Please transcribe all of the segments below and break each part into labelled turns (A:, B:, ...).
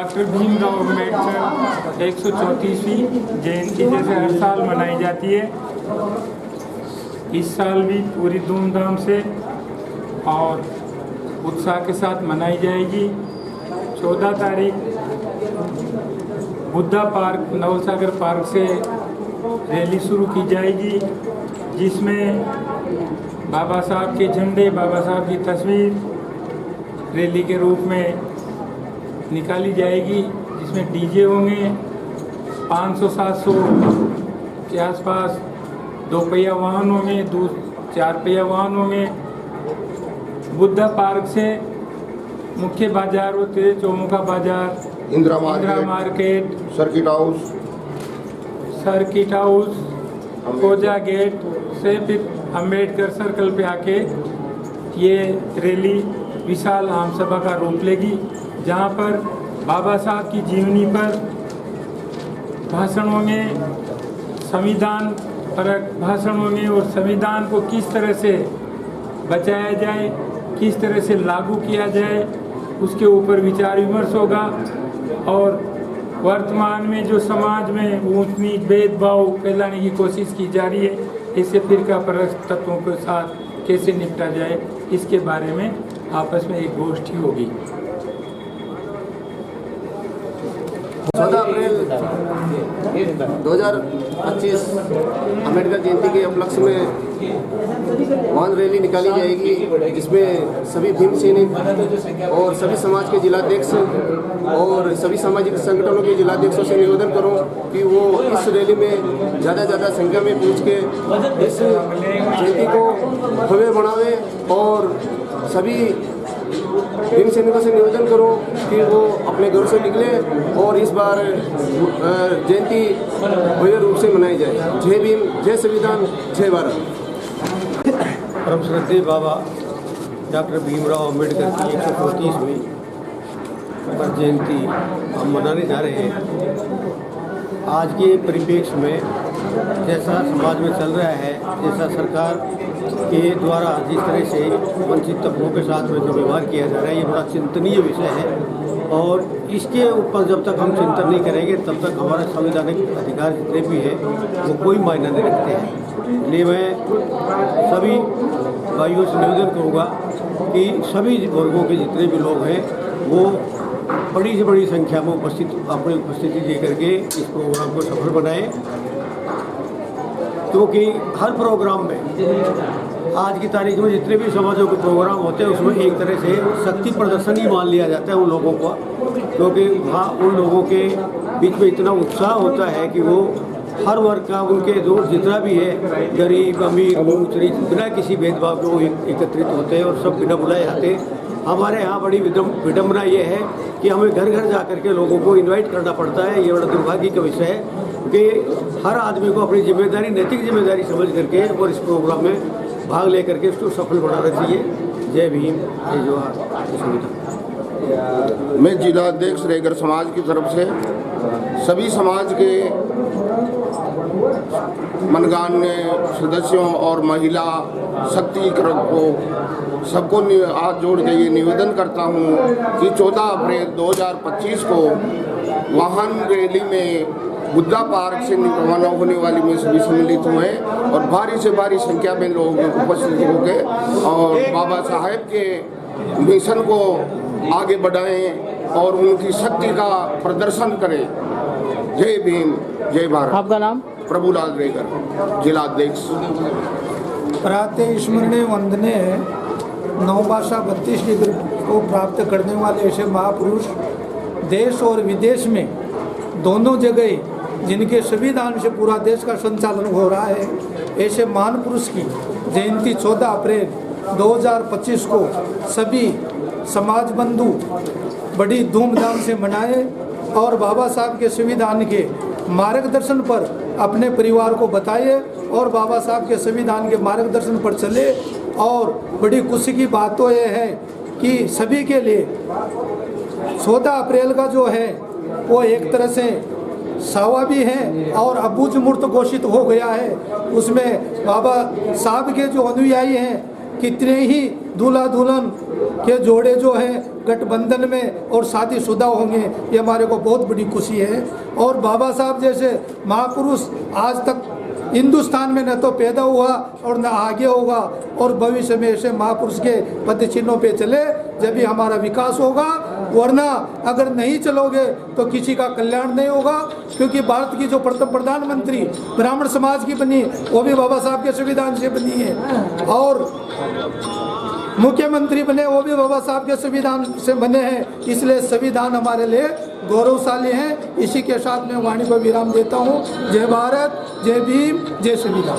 A: Doctor Bhimrao Ambedkar 134वीं जयंती जैसे हर साल मनाई जाती है, इस साल भी पूरी धूमधाम से और उत्साह के साथ मनाई जाएगी। 14 तारीख बुद्धा पार्क, नवलसागर पार्क से रैली शुरू की जाएगी, जिसमें बाबा साहब के झंडे, बाबा साहब की तस्वीर रैली के रूप में निकाली जाएगी, जिसमें डीजे होंगे 500-700 के आसपास, 2 पहिया वाहन होंगे, 4 पहिया वाहन होंगे। बुद्धा पार्क से मुख्य बाजार होते हैं चौमुखा बाजार, इंदिरा मार्केट, सर्किट हाउस, खोजा गेट से फिर अम्बेडकर सर्कल पे आके ये रैली विशाल आम सभा का रूप लेगी, जहाँ पर बाबा साहब की जीवनी पर भाषण होंगे, संविधान परक भाषण होंगे और संविधान को किस तरह से बचाया जाए, किस तरह से लागू किया जाए, उसके ऊपर विचार विमर्श होगा। और वर्तमान में जो समाज में ऊंच नीच भेदभाव फैलाने की कोशिश की जा रही है, इससे फिरका परस्त तत्वों के साथ कैसे निपटा जाए, इसके बारे में आपस में एक गोष्ठी होगी।
B: 14 अप्रैल 2025 अम्बेडकर जयंती के उपलक्ष्य में वाहन रैली निकाली जाएगी, जिसमें सभी भीम सैनिक और सभी समाज के जिलाध्यक्ष और सभी सामाजिक संगठनों के जिलाध्यक्षों से निवेदन करूं कि वो इस रैली में ज़्यादा संख्या में पहुंच के इस जयंती को भव्य बनावे और सभी भीम सैनिकों से निवेदन करो कि वो अपने घर से निकले और इस बार जयंती भव्य रूप से मनाई जाए। जय भीम, जय संविधान, जय भारत।
C: परम श्रद्धेय बाबा डॉक्टर भीमराव अम्बेडकर की 134वीं जयंती हम मनाने जा रहे हैं। आज के परिप्रेक्ष्य में जैसा समाज में चल रहा है, जैसा सरकार के द्वारा जिस तरह से वंचित तबकों के साथ में जो व्यवहार किया जा रहा है, ये बड़ा चिंतनीय विषय है और इसके ऊपर जब तक हम चिंतन नहीं करेंगे तब तक हमारे संवैधानिक अधिकार जितने भी हैं वो कोई मायना नहीं रखते हैं। इसलिए मैं सभी भाइयों से निवेदन करूँगा कि सभी वर्गों के जितने भी लोग हैं वो बड़ी से बड़ी संख्या में अपनी उपस्थिति दे करके इस प्रोग्राम को सफल बनाएं, क्योंकि हर प्रोग्राम में आज की तारीख में जितने भी समाजों के प्रोग्राम होते हैं उसमें एक तरह से शक्ति प्रदर्शन ही मान लिया जाता है उन लोगों को, क्योंकि वहाँ उन लोगों के बीच में इतना उत्साह होता है कि वो हर वर्ग का, उनके जो जितना भी है, गरीब अमीर ऊंच नीच, बिना किसी भेदभाव के वो एकत्रित होते हैं और सब बिना बुलाए आते हैं। हमारे यहाँ बड़ी विडम्बना ये है कि हमें घर घर जा कर के लोगों को इनवाइट करना पड़ता है। ये बड़ा दुर्भाग्य का विषय है कि हर आदमी को अपनी जिम्मेदारी, नैतिक जिम्मेदारी समझ करके और इस प्रोग्राम में भाग लेकर के इसको सफल बनाना चाहिए। जय भीम, जय जोहार, जय संविधान।
D: मैं जिला अध्यक्ष रेगर समाज की तरफ से सभी समाज के मनगान्य सदस्यों और महिला शक्तिकरण को सबको हाथ जोड़ के ये निवेदन करता हूँ कि 14 अप्रैल 2025 को वाहन रैली में बुद्धा पार्क से रवाना होने वाली में सभी सम्मिलित हुए और भारी से भारी संख्या में लोग उपस्थित हो गए और बाबा साहेब के मिशन को आगे बढ़ाएं और उनकी शक्ति का प्रदर्शन करें। जय भीम, जय भारत।
E: आपका नाम?
D: प्रभुलाल रेगर, जिलाध्यक्ष।
F: प्रातः स्मरणीय वंदनीय नवभाषा 32 डिग्री को प्राप्त करने वाले ऐसे महापुरुष देश और विदेश में दोनों जगह जिनके संविधान से पूरा देश का संचालन हो रहा है, ऐसे महान पुरुष की जयंती 14 अप्रैल 2025 को सभी समाज बंधु बड़ी धूमधाम से मनाए और बाबा साहब के संविधान के मार्गदर्शन पर अपने परिवार को बताए और बाबा साहब के संविधान के मार्गदर्शन पर चले। और बड़ी खुशी की बात तो यह है कि सभी के लिए 14 अप्रैल का जो है वो एक तरह से सावा भी है और अबूझ मूर्त घोषित हो गया है। उसमें बाबा साहब के जो अनुयायी हैं, कितने ही दूल्हा दुल्हन के जोड़े जो हैं गठबंधन में और शादीशुदा होंगे, ये हमारे को बहुत बड़ी खुशी है। और बाबा साहब जैसे महापुरुष आज तक हिंदुस्तान में न तो पैदा हुआ और न आगे होगा, और भविष्य में ऐसे महापुरुष के पद चिन्हों पे चले जब भी हमारा विकास होगा, वरना अगर नहीं चलोगे तो किसी का कल्याण नहीं होगा। क्योंकि भारत की जो प्रथम प्रधानमंत्री ब्राह्मण समाज की बनी वो भी बाबा साहब के संविधान से बनी है, और मुख्यमंत्री बने वो भी बाबा साहब के संविधान से बने हैं। इसलिए संविधान हमारे लिए गौरवशाली है। इसी के साथ मैं वाणी को विराम देता हूँ। जय भारत, जय भीम, जय संविधान।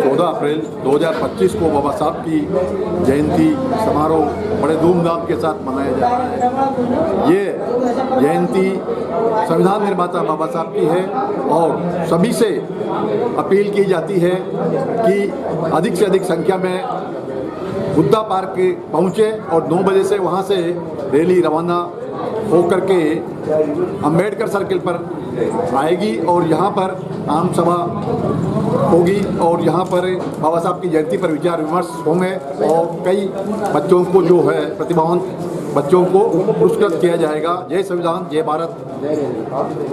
E: 14 अप्रैल 2025 को बाबा साहब की जयंती समारोह बड़े धूमधाम के साथ मनाया जा रहा है। ये जयंती संविधान निर्माता बाबा साहब की है और सभी से अपील की जाती है कि अधिक से अधिक संख्या में बुद्धा पार्क पहुँचे और 9 बजे से वहाँ से रैली रवाना होकर के अंबेडकर सर्किल पर आएगी और यहाँ पर आम सभा होगी और यहाँ पर बाबा साहब की जयंती पर विचार विमर्श होंगे और कई बच्चों को जो है प्रतिभावान बच्चों को पुरस्कृत किया जाएगा। जय संविधान, जय भारत।